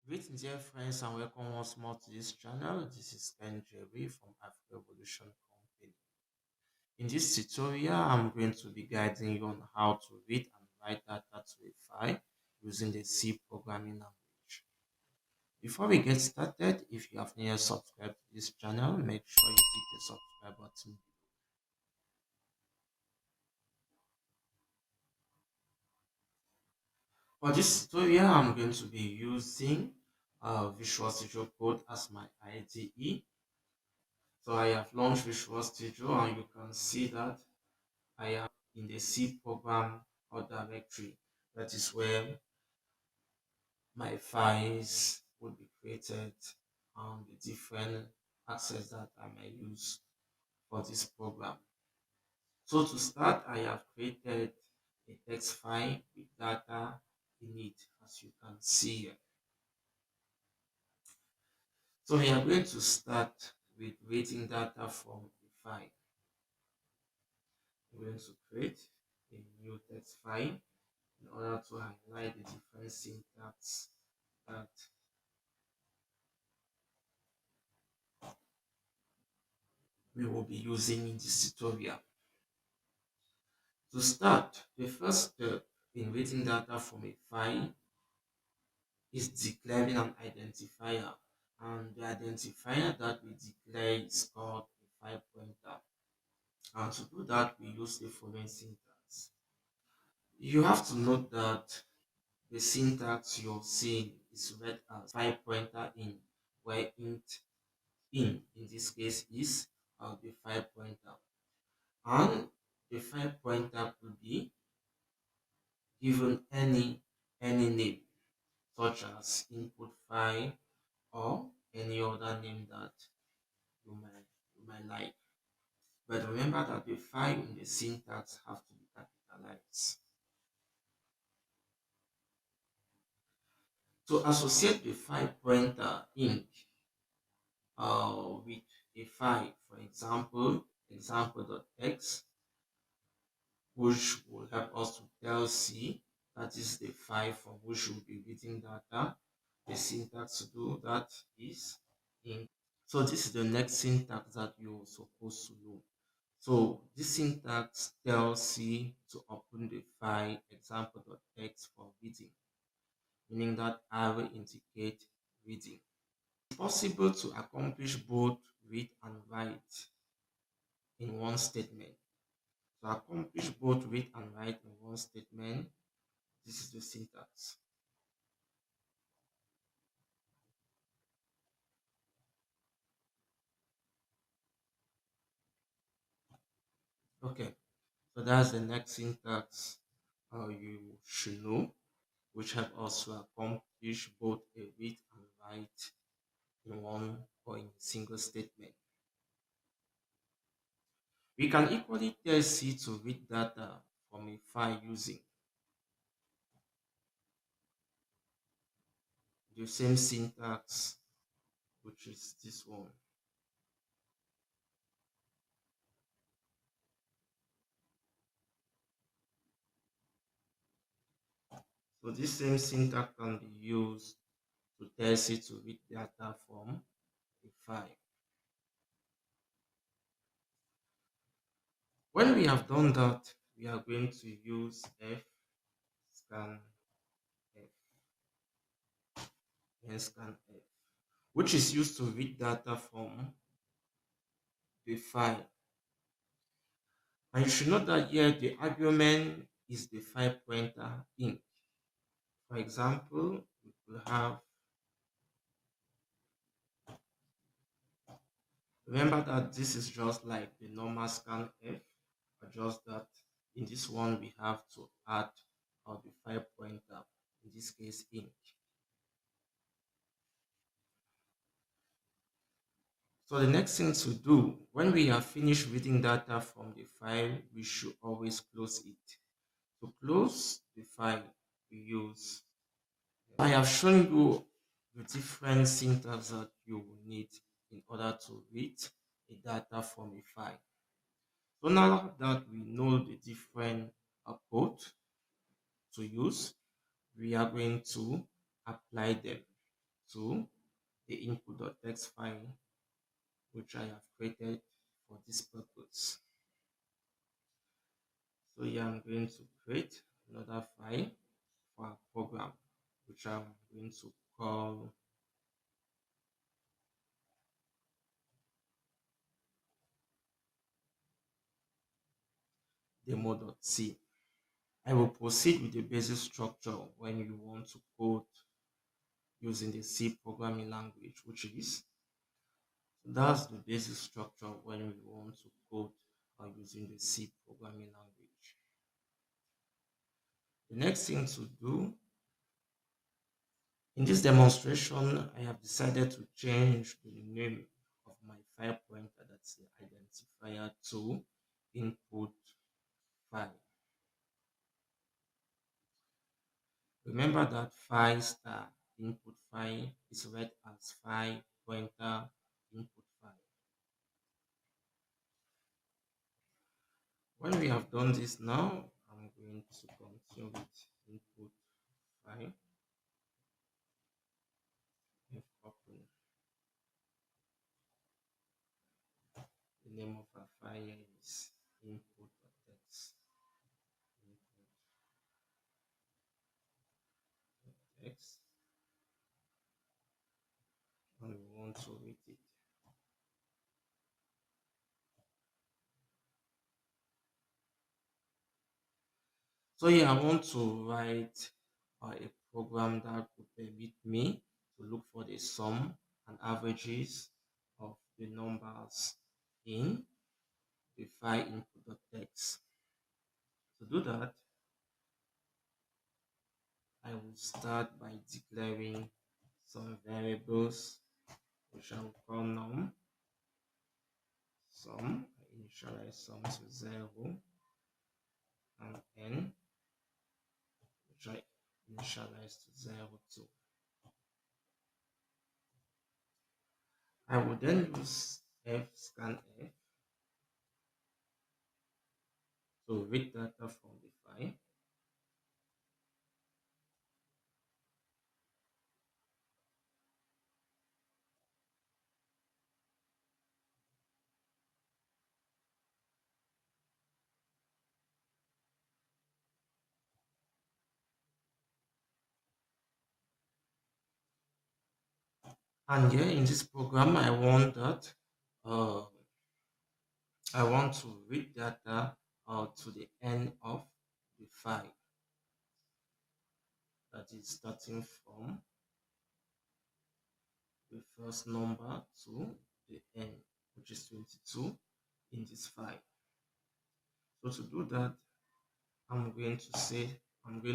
Greetings dear friends and welcome once more to this channel. This is 𝐒𝐮𝐩𝐩𝐨 from 𝐼𝐴𝐵𝐵 Company. In this tutorial, I'm going to be guiding you on how to read and write data to a file using the C programming language. Before we get started, if you have not yet subscribed to this channel, make sure you hit the subscribe button. For this tutorial, I'm going to be using Visual Studio Code as my IDE. So I have launched Visual Studio and you can see that I am in the C program or directory. That is where my files will be created and the different access that I might use for this program. So to start, I have created a text file with data in it, as you can see here. So we are going to start with reading data from the file. I'm going to create a new text file in order to highlight the different syntax that we will be using in this tutorial. To start, the first step in reading data from a file is declaring an identifier, and the identifier that we declare is called a file pointer. And to do that, we use the following syntax. You have to note that the syntax you're seeing is read as file pointer in, where int in this case is the file pointer, and the file pointer could be given any name such as input file or any other name that you might like. But remember that the file in the syntax have to be capitalized. To associate the file pointer ink with a file, for example, example.x, which will help us to tell C that is the file from which we'll be reading data. The syntax to do that is in. So this is the next syntax that you're supposed to know. So this syntax tells C to open the file example.x for reading, meaning that I will indicate reading. It's possible to accomplish both read and write in one statement. To accomplish both read and write in one statement, this is the syntax. Okay, so that's the next syntax you should know, which help us to accomplish both a read and write in one or in a single statement. We can equally tell C to read data from a file using the same syntax, which is this one. So this same syntax can be used to tell C to read data from a file. When we have done that, we are going to use scan F, which is used to read data from the file. And you should note that here the argument is the file pointer ink. For example, we could have, remember that this is just like the normal scan F, or just that in this one we have to add the file pointer, in this case ink. So the next thing to do, when we have finished reading data from the file, we should always close it. To close the file, we use, I have shown you the different syntax that you will need in order to read the data from a file. So now that we know the different code to use, we are going to apply them. to the input.txt file which I have created for this purpose. So here I'm going to create another file for our program, which I'm going to call demo.c. I will proceed with the basic structure when you want to code using the C programming language, which is, so that's the basic structure when we want to code using the C programming language. The next thing to do in this demonstration, I have decided to change the name of my file pointer, that's the identifier, to input file. Remember that file star input file is read as file pointer input file. When we have done this now, I'm going to continue with input file. If open, the name of our file is input.txt. Input.txt. And we want to read it. So here I want to write a program that would permit me to look for the sum and averages of the numbers in the file input.txt. To do that, I will start by declaring some variables which I will call num. Sum, I initialize sum to 0, and n, which I initialize to 0 too. I will then use fscanf to read data from the file. And here in this program, I want that I want to read data to the end of the file, that is starting from the first number to the end, which is 22 in this file. So to do that, I'm going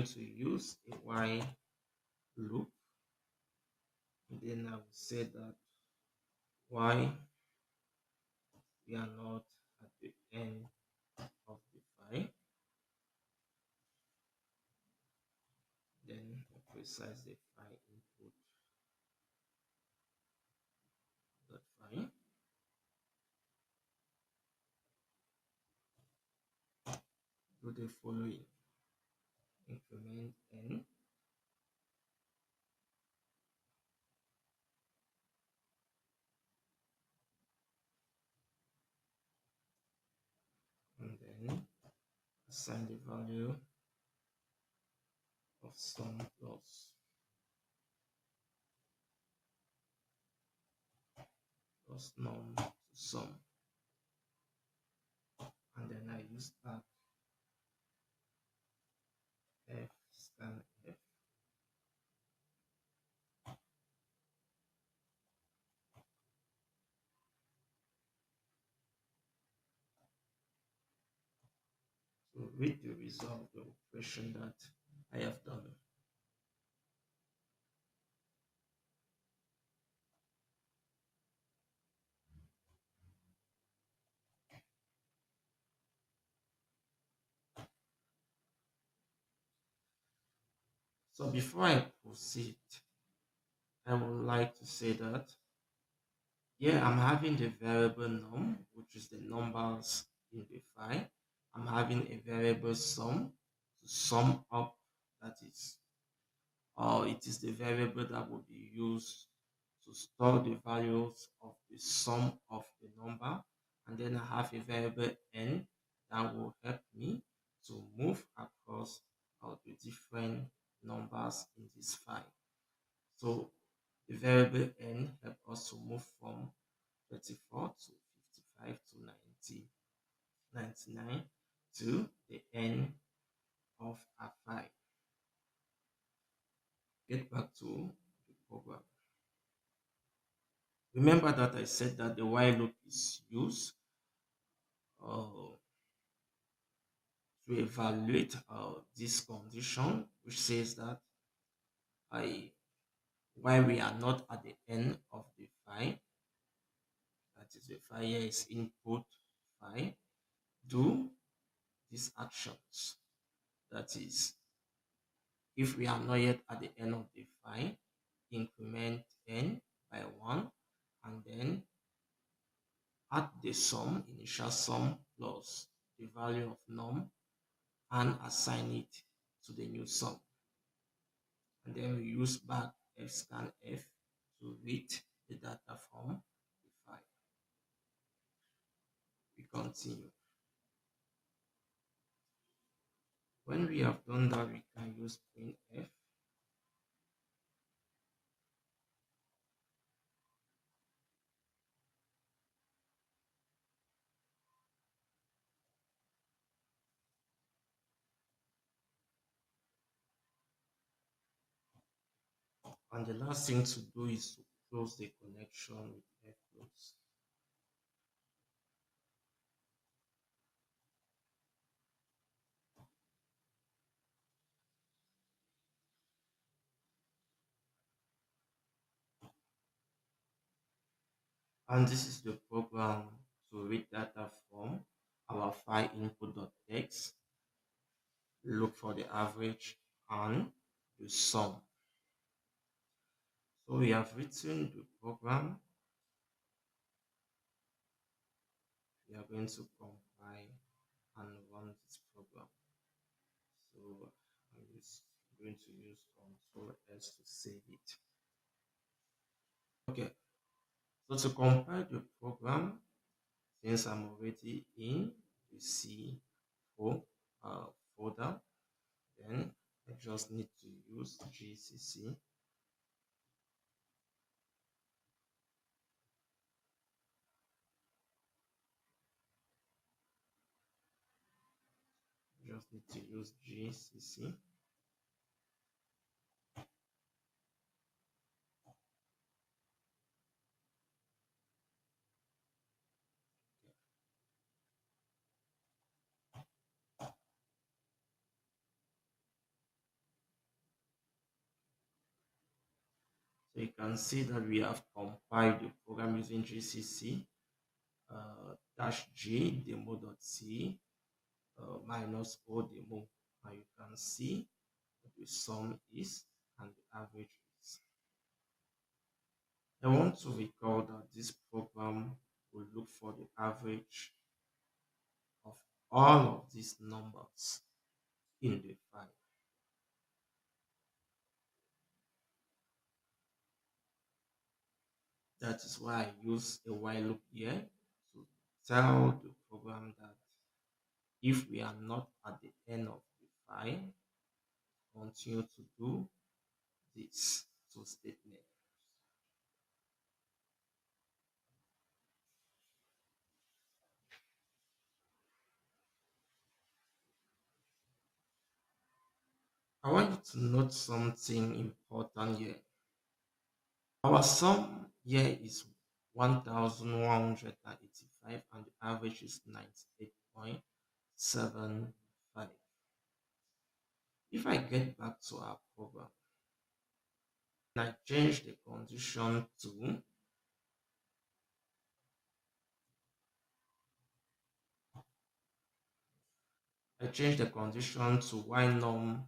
to use a while loop, and then I will say that while we are not at the end of the file, then I precise the file input dot file. Do the following: increment n, and then assign the value of sum plus num to sum, and then I use that fscanf to read the result of the operation that I have done. So before I proceed, I would like to say that here I'm having the variable num, which is the numbers in the file. I'm having a variable sum to sum up, that is It is the variable that will be used to store the values of the sum of the number. And then I have a variable n that will help me to move across the different numbers in this file. So the variable n help us to move from 34 to 55 to 90, 99 to the end of our file. Get back to the program. Remember that I said that the while loop is used uh, to evaluate this condition, which says that I, while we are not at the end of the file, that is the file here is input file, do these actions. That is, if we are not yet at the end of the file, increment n by 1 and then add the sum, initial sum plus the value of num and assign it to the new sum. And then we use back fscanf to read the data from the file. We continue. When we have done that, we can use printf. And the last thing to do is to close the connection with fclose. And this is the program to read data from our file input.txt, look for the average and the sum. So we have written the program. We are going to compile and run this program. So I'm just going to use Ctrl S to save it. Okay, so to compile the program, since I'm already in the C4 folder, then I just need to use GCC. Just need to use GCC. So you can see that we have compiled the program using GCC -g demo.c minus o demo, and you can see what the sum is and the average is. I want to recall that this program will look for the average of all of these numbers in the file. That is why I use a while loop here to tell the program that if we are not at the end of the file, continue to do this two statement. I want you to note something important here. Our sum here is 1185 and the average is 98.75. If I get back to our program and I change the condition to while num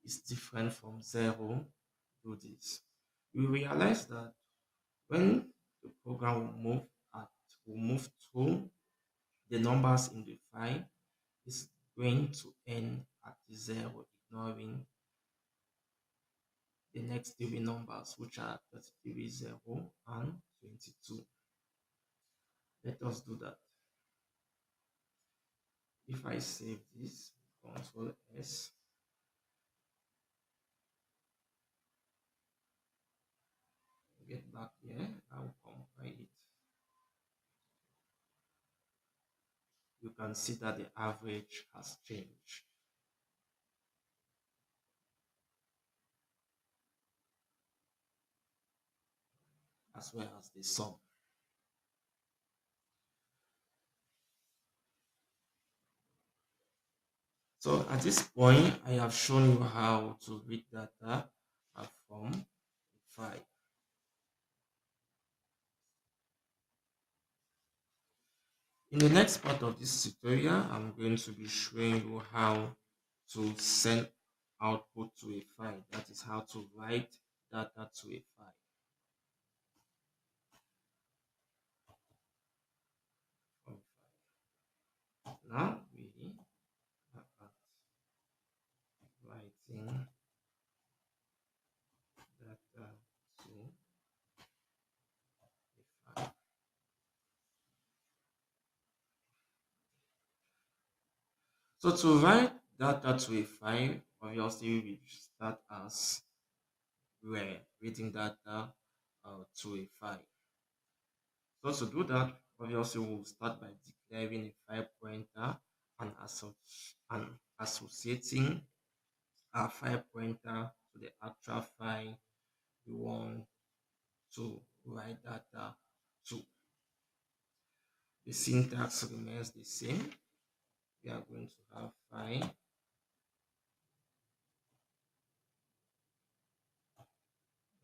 is different from 0, do this. You realize that when the program will move through the numbers in the file, is going to end at 0, ignoring the next three numbers, which are 33, 0, and 22. Let us do that. If I save this, Control S, get back here, I'll compile it. You can see that the average has changed, as well as the sum. So at this point, I have shown you how to read data from 5. In the next part of this tutorial, I'm going to be showing you how to send output to a file. That is how to write data to a file. Now we are at writing data to a file. So to write data to a file, obviously we start as we're reading data to a file. So to do that, obviously we'll start by declaring a file pointer and, associating our file pointer to the actual file we want to write data to. The syntax remains the same. We are going to have file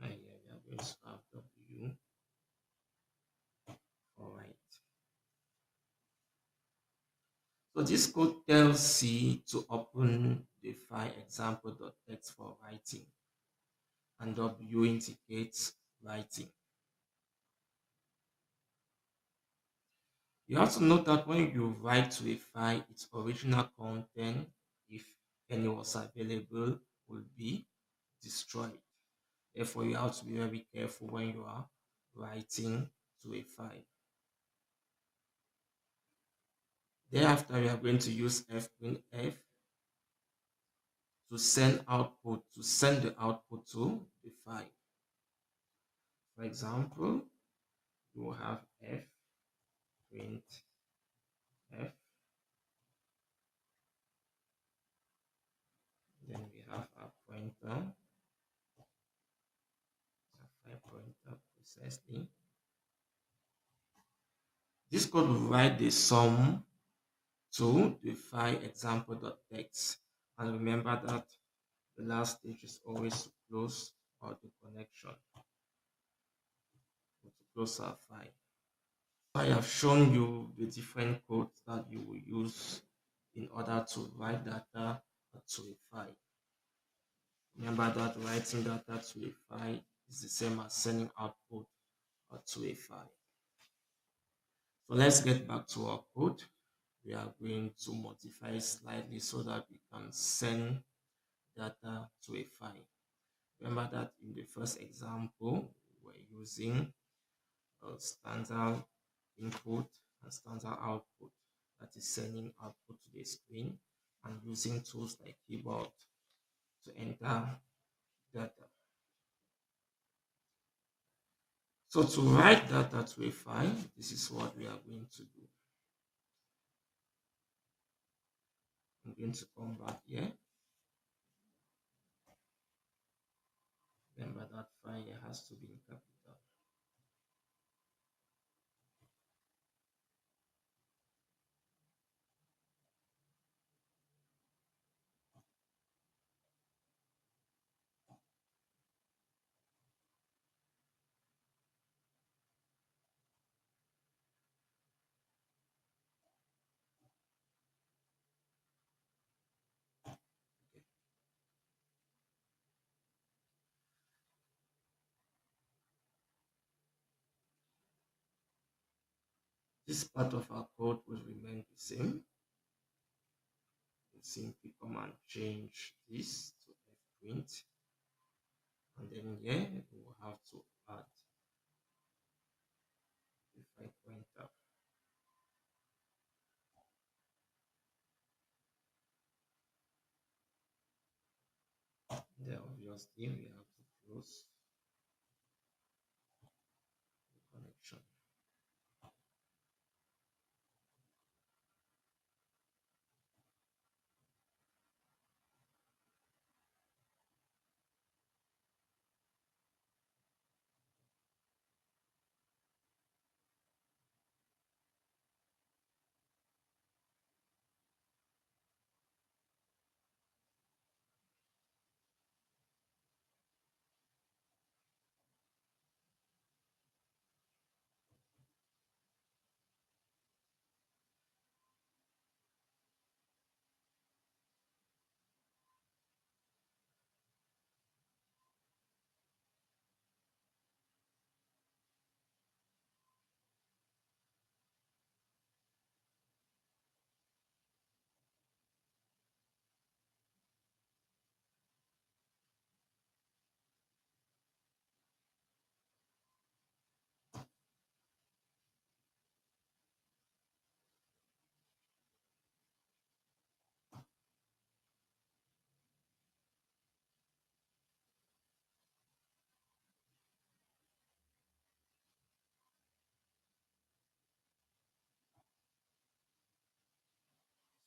and here we are going to have W for write. So this code tells C to open the file example.txt for writing, and W indicates writing. You have to note that when you write to a file, its original content, if any was available, will be destroyed. Therefore, you have to be very careful when you are writing to a file. Thereafter, we are going to use fprintf to send the output to the file. For example, you will have fprintf, then we have our pointer, precisely. This code will write the sum to the file example.txt, and remember that the last stage is always to close out the connection, to close our file. I have shown you the different codes that you will use in order to write data to a file. Remember that writing data to a file is the same as sending output to a file. So let's get back to our code. We are going to modify slightly so that we can send data to a file. Remember that in the first example, we're using a standard input and standard output, that is sending output to the screen, and using tools like keyboard to enter data. So to write data to a file, this is what we are going to do. I'm going to come back here. Remember that file has to be in capital. This part of our code will remain the same. We'll simply come and change this to fprint, And then here we will have to add the 5 pointer. Then obviously we have to close the connection.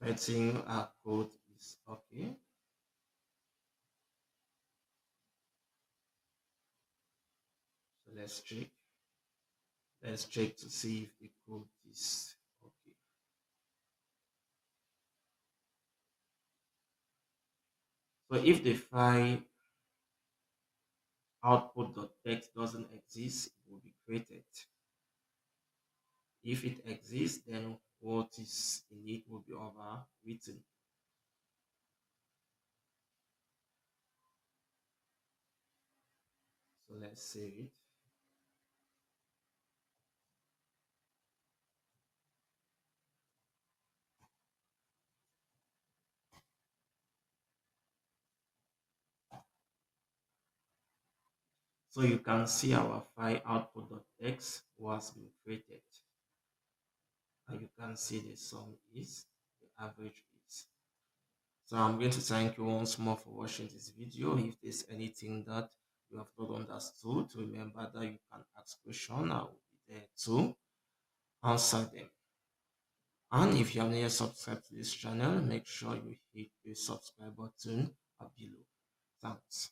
So I think our code is okay. So let's check to see if the code is okay. So if the file output.text doesn't exist, it will be created. If it exists, then what is in it will be overwritten. So let's save it. So you can see our file output.text was been created. And you can see the sum is, the average is. So I'm going to thank you once more for watching this video. If there's anything that you have not understood, remember that you can ask questions. I will be there to answer them. And if you have not yet subscribed to this channel, make sure you hit the subscribe button below. Thanks.